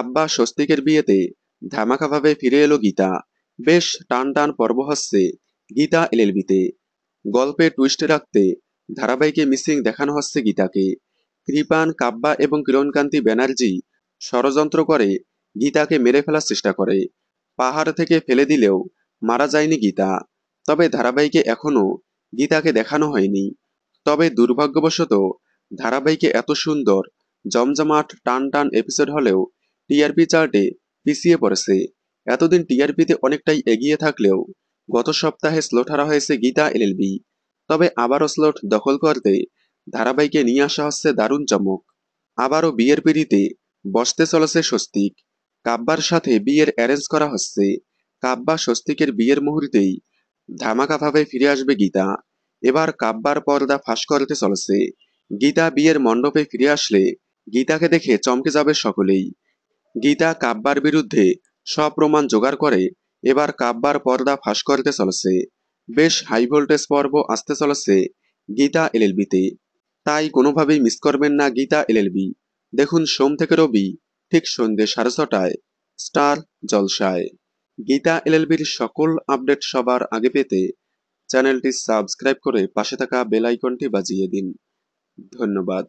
কাব্যা স্বস্তিকের বিয়েতে ধামাকাভাবে ফিরে এলো গীতা। বেশ টান টান পর্ব হচ্ছে গীতা এলএলবিতে। গল্পে টুইস্ট রাখতে ধারাবাহিকে মিসিং দেখানো হচ্ছে গীতাকে। কৃপান, কাব্যা এবং কিরণকান্তি ব্যানার্জি ষড়যন্ত্র করে গীতাকে মেরে ফেলার চেষ্টা করে। পাহাড় থেকে ফেলে দিলেও মারা যায়নি গীতা। তবে ধারাবাহিকে এখনো গীতাকে দেখানো হয়নি। তবে দুর্ভাগ্যবশত ধারাবাহিকে এত সুন্দর জমজমাট টান টান এপিসোড হলেও টিআরপি চার্টে পিছিয়ে পড়েছে। এতদিন টিআরপিতে অনেকটাই এগিয়ে থাকলেও গত সপ্তাহে স্লট হারা হয়েছে গীতা এলএলবি। তবে আবারও স্লট দখল করতে ধারাবাহিকে নিয়ে আসা হচ্ছে দারুণ চমক। আবারও বিয়ের পিঁড়িতে বসতে চলেছে স্বস্তিক। কাব্যার সাথে বিয়ের অ্যারেঞ্জ করা হচ্ছে। কাব্যা স্বস্তিকের বিয়ের মুহূর্তেই ধামাকাভাবে ফিরে আসবে গীতা। এবার কাব্যার পর্দা ফাঁস করতে চলেছে। গীতা বিয়ের মণ্ডপে ফিরে আসলে গীতাকে দেখে চমকে যাবে সকলেই। গীতা কাব্যার বিরুদ্ধে সব প্রমাণ জোগাড় করে এবার কাব্যার পর্দা ফাঁস করতে চলেছে। বেশ হাই ভোল্টেজ পর্ব আসতে চলেছে গীতা এলএলবিতে। তাই কোনোভাবেই মিস করবেন না গীতা এলএলবি। দেখুন সোম থেকে রবি ঠিক সন্ধ্যে 6:30টায় স্টার জলসায়। গীতা এলএলবির সকল আপডেট সবার আগে পেতে চ্যানেলটি সাবস্ক্রাইব করে পাশে থাকা বেল আইকনটি বাজিয়ে দিন। ধন্যবাদ।